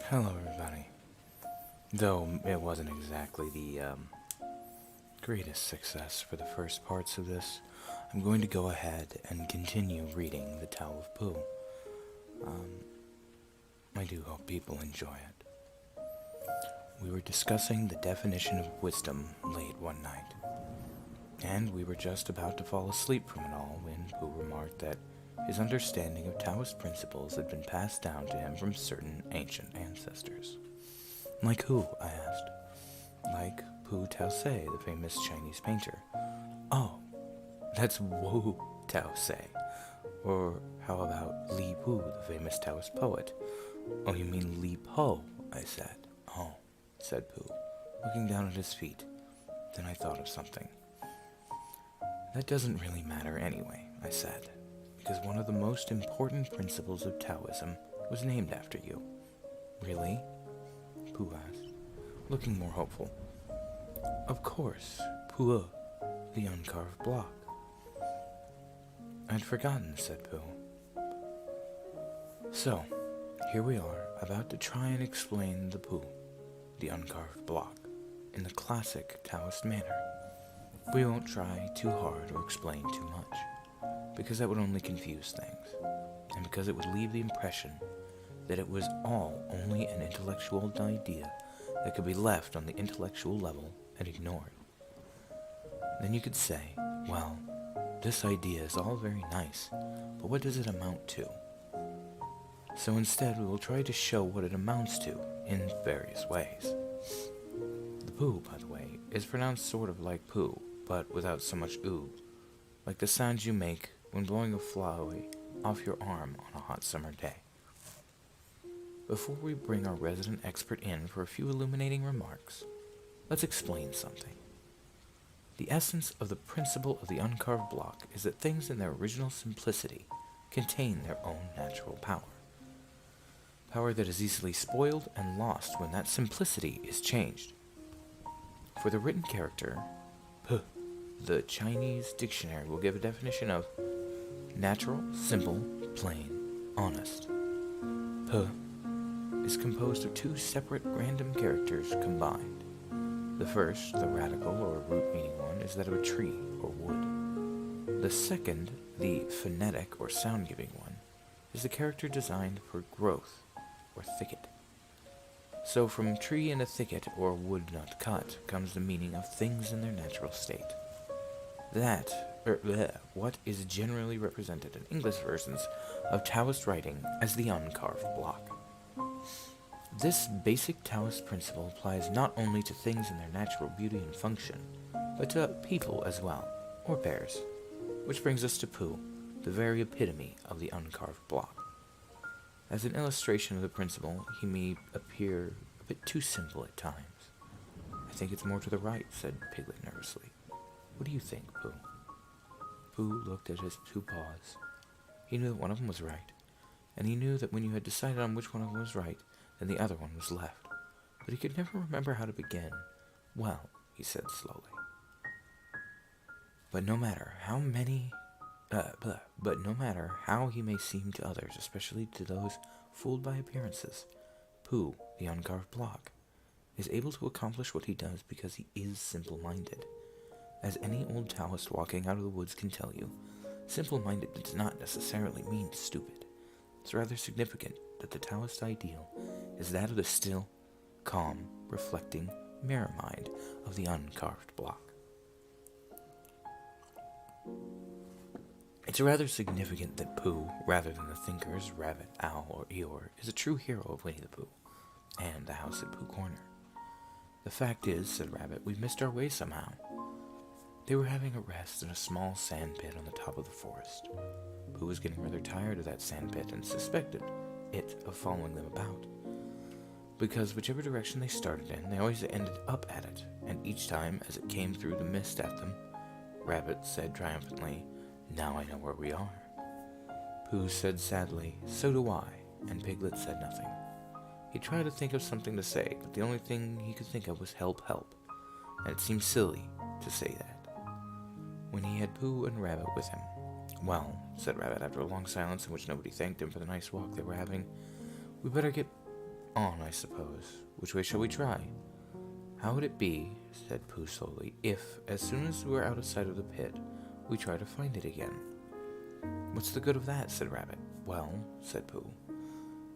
Hello, everybody. Though it wasn't exactly the greatest success for the first parts of this, I'm going to go ahead and continue reading the Tao of Pooh. I do hope people enjoy it. We were discussing the definition of wisdom late one night, and we were just about to fall asleep from it all when Pooh remarked that his understanding of Taoist principles had been passed down to him from certain ancient ancestors. Like who? I asked. Like Pu Taoise, the famous Chinese painter. Oh, that's Wu Taoise. Or how about Li Pu, the famous Taoist poet? Oh, you mean Li Po, I said. Oh, said Pu, looking down at his feet. Then I thought of something. That doesn't really matter anyway, I said, because one of the most important principles of Taoism was named after you. Really? Pooh asked, looking more hopeful. Of course, Pooh, the uncarved block. I'd forgotten, said Pooh. So, here we are, about to try and explain the Pooh, the uncarved block, in the classic Taoist manner. We won't try too hard or explain too much, because that would only confuse things, and because it would leave the impression that it was all only an intellectual idea that could be left on the intellectual level and ignored. Then you could say, well, this idea is all very nice, but what does it amount to? So instead we will try to show what it amounts to in various ways. The Pooh, by the way, is pronounced sort of like poo, but without so much oo, like the sounds you make when blowing a fly off your arm on a hot summer day. Before we bring our resident expert in for a few illuminating remarks, let's explain something. The essence of the principle of the uncarved block is that things in their original simplicity contain their own natural power. Power that is easily spoiled and lost when that simplicity is changed. For the written character, P, the Chinese dictionary will give a definition of natural, simple, plain, honest. P is composed of two separate random characters combined. The first, the radical or root-meaning one, is that of a tree or wood. The second, the phonetic or sound-giving one, is the character designed for growth or thicket. So from tree in a thicket or wood not cut comes the meaning of things in their natural state. What is generally represented in English versions of Taoist writing as the uncarved block. This basic Taoist principle applies not only to things in their natural beauty and function, but to people as well, or bears, which brings us to Pooh, the very epitome of the uncarved block. As an illustration of the principle, he may appear a bit too simple at times. I think it's more to the right, said Piglet nervously. What do you think, Pooh? Pooh looked at his two paws. He knew that one of them was right, and he knew that when you had decided on which one of them was right, then the other one was left. But he could never remember how to begin. Well, he said slowly. But no matter how he may seem to others, especially to those fooled by appearances, Pooh, the uncarved block, is able to accomplish what he does because he is simple-minded. As any old Taoist walking out of the woods can tell you, simple-minded does not necessarily mean stupid. It's rather significant that the Taoist ideal is that of the still, calm, reflecting mirror mind of the uncarved block. It's rather significant that Pooh, rather than the thinkers Rabbit, Owl, or Eeyore, is a true hero of Winnie the Pooh and the house at Pooh Corner. The fact is, said Rabbit, we've missed our way somehow. They were having a rest in a small sand pit on the top of the forest. Pooh was getting rather tired of that sand pit and suspected it of following them about, because whichever direction they started in, they always ended up at it, and each time as it came through the mist at them, Rabbit said triumphantly, "Now I know where we are." Pooh said sadly, "So do I," and Piglet said nothing. He tried to think of something to say, but the only thing he could think of was help, help, and it seemed silly to say that when he had Pooh and Rabbit with him. "Well," said Rabbit after a long silence in which nobody thanked him for the nice walk they were having, "we better get on, I suppose. Which way shall we try? How would it be, said Pooh slowly, if, as soon as we're out of sight of the pit, we try to find it again? What's the good of that, said Rabbit. Well, said Pooh,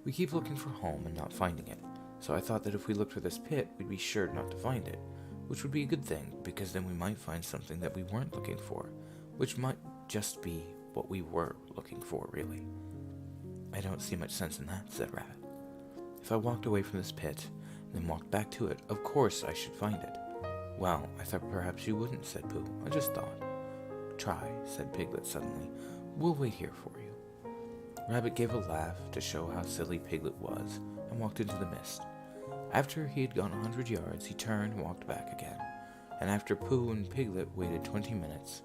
we keep looking for home and not finding it, so I thought that if we looked for this pit, we'd be sure not to find it, which would be a good thing, because then we might find something that we weren't looking for, which might just be what we were looking for, really. I don't see much sense in that, said Rabbit. If I walked away from this pit, and then walked back to it, of course I should find it. Well, I thought perhaps you wouldn't, said Pooh. I just thought. Try, said Piglet suddenly. We'll wait here for you. Rabbit gave a laugh to show how silly Piglet was, and walked into the mist. After he had gone 100 yards, he turned and walked back again, and after Pooh and Piglet waited 20 minutes,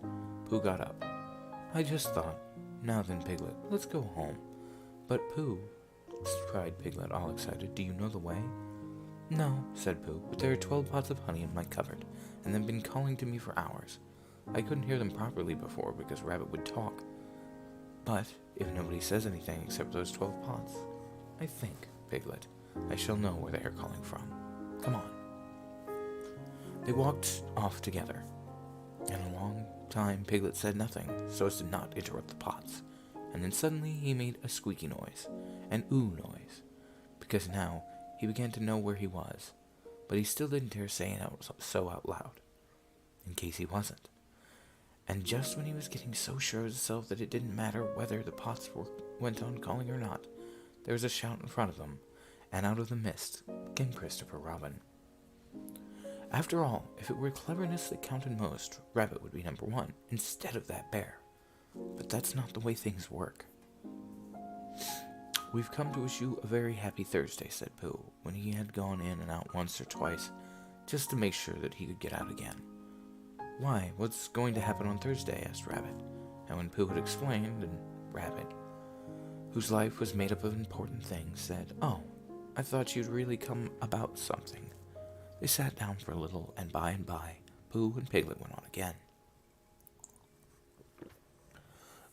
Pooh got up. I just thought, now then, Piglet, let's go home. But Pooh, cried Piglet, all excited, do you know the way? No, said Pooh, but there are 12 pots of honey in my cupboard, and they've been calling to me for hours. I couldn't hear them properly before because Rabbit would talk. But if nobody says anything except those 12 pots, I think, Piglet, I shall know where they are calling from. Come on. They walked off together, and a long time Piglet said nothing, so as to not interrupt the pots, and then suddenly he made a squeaky noise, an ooh noise, because now he began to know where he was, but he still didn't dare say it out loud, in case he wasn't. And just when he was getting so sure of himself that it didn't matter whether the pots went on calling or not, there was a shout in front of them, and out of the mist came Christopher Robin. After all, if it were cleverness that counted most, Rabbit would be number one, instead of that bear. But that's not the way things work. We've come to wish you a very happy Thursday, said Pooh, when he had gone in and out once or twice, just to make sure that he could get out again. Why, what's going to happen on Thursday? Asked Rabbit. And when Pooh had explained, and Rabbit, whose life was made up of important things, said, Oh, I thought you'd really come about something. They sat down for a little, and by, Pooh and Piglet went on again.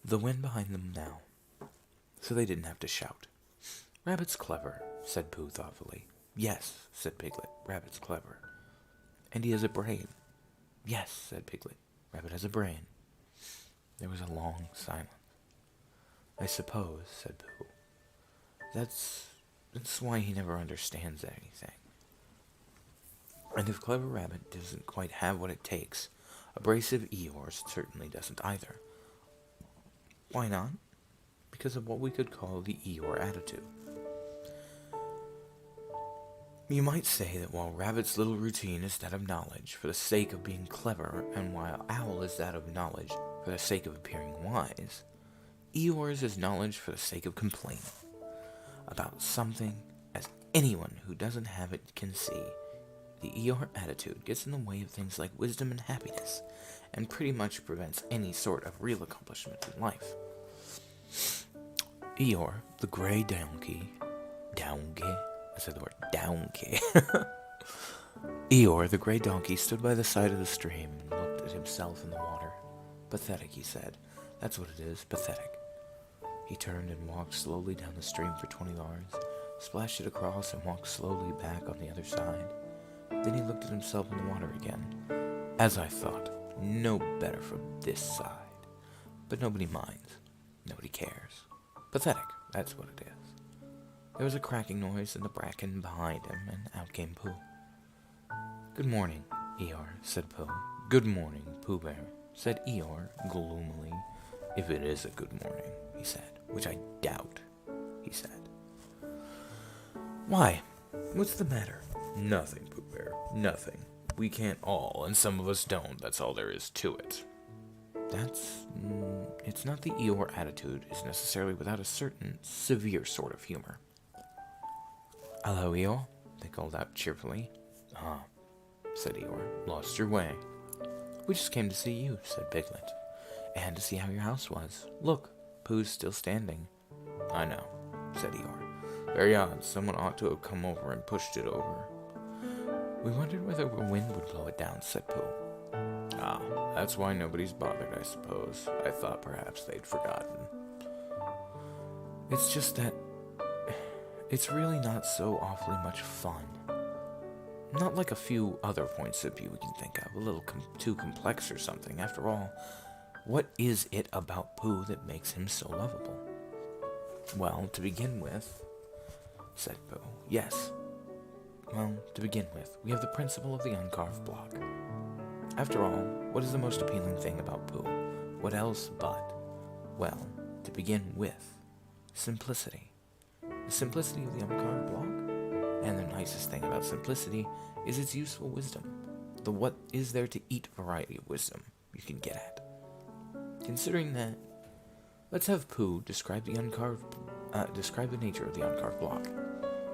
The wind behind them now, so they didn't have to shout. Rabbit's clever, said Pooh thoughtfully. Yes, said Piglet, Rabbit's clever. And he has a brain. Yes, said Piglet, Rabbit has a brain. There was a long silence. I suppose, said Pooh, that's why he never understands anything. And if Clever Rabbit doesn't quite have what it takes, Abrasive Eeyore certainly doesn't either. Why not? Because of what we could call the Eeyore attitude. You might say that while Rabbit's little routine is that of knowledge for the sake of being clever, and while Owl is that of knowledge for the sake of appearing wise, Eeyore's is knowledge for the sake of complaining about something, as anyone who doesn't have it can see. The Eeyore attitude gets in the way of things like wisdom and happiness, and pretty much prevents any sort of real accomplishment in life. Eeyore, the gray donkey, I said the word donkey. Eeyore, the gray donkey, stood by the side of the stream and looked at himself in the water. Pathetic, he said. That's what it is, pathetic. He turned and walked slowly down the stream for 20 yards, splashed it across, and walked slowly back on the other side. Then he looked at himself in the water again. As I thought, no better from this side. But nobody minds. Nobody cares. Pathetic, that's what it is. There was a cracking noise in the bracken behind him, and out came Pooh. Good morning, Eeyore, said Pooh. Good morning, Pooh Bear, said Eeyore gloomily. If it is a good morning, he said, which I doubt, he said. Why? What's the matter? Nothing, Pooh Bear, nothing. We can't all, and some of us don't, that's all there is to it. It's not the Eeyore attitude is necessarily without a certain severe sort of humor. Hello, Eeyore, they called out cheerfully. Ah, said Eeyore, lost your way. We just came to see you, said Piglet, and to see how your house was. Look, Pooh's still standing. I know, said Eeyore. Very odd, someone ought to have come over and pushed it over. We wondered whether a wind would blow it down, said Pooh. Ah, that's why nobody's bothered, I suppose. I thought perhaps they'd forgotten. It's it's really not so awfully much fun. Not like a few other points of view we can think of, a little too complex or something. After all, what is it about Pooh that makes him so lovable? Well, to begin with, said Pooh, yes. Well, to begin with, we have the principle of the uncarved block. After all, what is the most appealing thing about Pooh? What else but, well, to begin with, simplicity. The simplicity of the uncarved block? And the nicest thing about simplicity is its useful wisdom. The what is there to eat variety of wisdom you can get at. Considering that, let's have Pooh describe the nature of the uncarved block.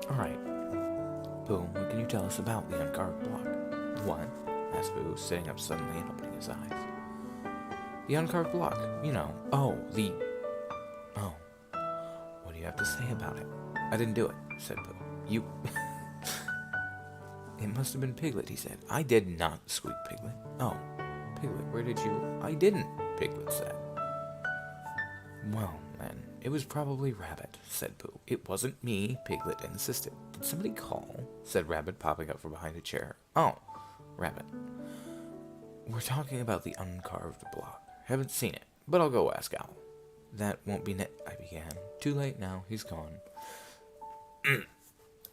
Alright. Pooh, what can you tell us about the uncarved block? What? Asked Pooh, sitting up suddenly and opening his eyes. The uncarved block, you know. Oh. What do you have to say about it? I didn't do it, said Pooh. You... It must have been Piglet, he said. I did not, squeaked Piglet. Oh, Piglet, where did you... I didn't, Piglet said. Well, then, it was probably Rabbit, said Pooh. It wasn't me, Piglet insisted. Did somebody call? Said Rabbit, popping up from behind a chair. Oh, Rabbit. We're talking about the uncarved block. Haven't seen it, but I'll go ask Owl. That won't be I began. Too late now, he's gone.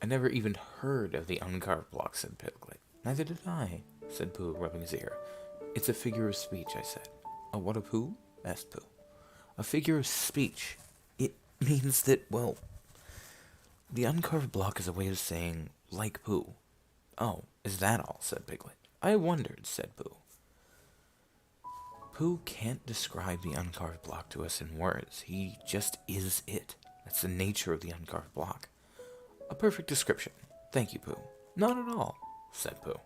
I never even heard of the uncarved block, said Piglet. Neither did I, said Pooh, rubbing his ear. It's a figure of speech, I said. A what of who? Asked Pooh. A figure of speech. It means that, well, the uncarved block is a way of saying, like Pooh. Oh, is that all? Said Piglet. I wondered, said Pooh. Pooh can't describe the uncarved block to us in words. He just is it. That's the nature of the uncarved block. A perfect description. Thank you, Pooh. Not at all, said Pooh.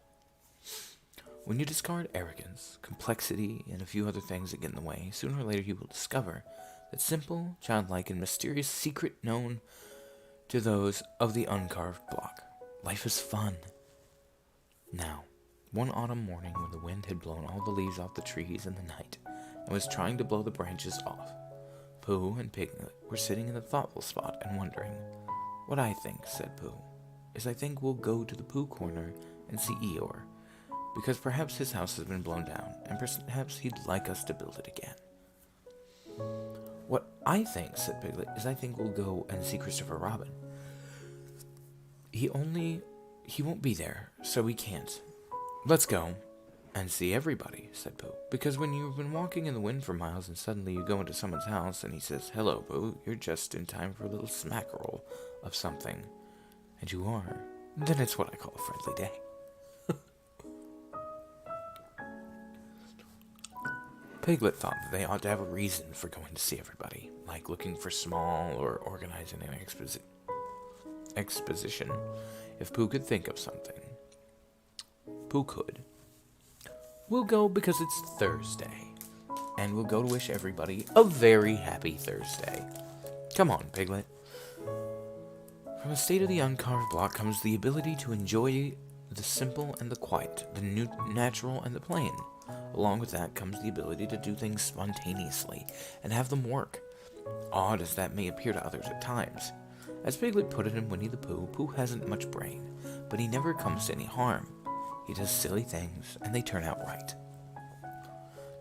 When you discard arrogance, complexity, and a few other things that get in the way, sooner or later you will discover that simple, childlike, and mysterious secret known to those of the uncarved block. Life is fun. Now, one autumn morning when the wind had blown all the leaves off the trees in the night and was trying to blow the branches off, Pooh and Piglet were sitting in a thoughtful spot and wondering. What I think, said Pooh, is I think we'll go to the Pooh corner and see Eeyore, because perhaps his house has been blown down, and perhaps he'd like us to build it again. What I think, said Piglet, is I think we'll go and see Christopher Robin. He won't be there, so we can't. Let's go and see everybody, said Pooh, because when you've been walking in the wind for miles and suddenly you go into someone's house and he says, hello, Pooh, you're just in time for a little smackerel of something, and you are, then it's what I call a friendly day. Piglet thought that they ought to have a reason for going to see everybody, like looking for small or organizing an exposition. If Pooh could think of something. Pooh could. We'll go because it's Thursday, and we'll go to wish everybody a very happy Thursday. Come on, Piglet. From a state of the uncarved block comes the ability to enjoy the simple and the quiet, the natural and the plain. Along with that comes the ability to do things spontaneously and have them work, odd as that may appear to others at times. As Piglet put it in Winnie the Pooh, Pooh hasn't much brain, but he never comes to any harm. He does silly things, and they turn out right.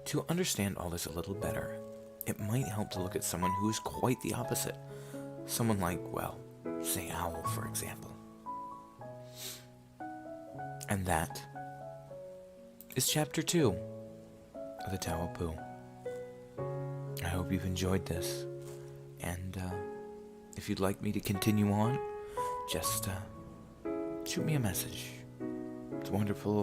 To understand all this a little better, it might help to look at someone who is quite the opposite. Someone like, well, say Owl, for example. And that is Chapter 2 of the Tao of Pooh. I hope you've enjoyed this, and if you'd like me to continue on, just shoot me a message. It's wonderful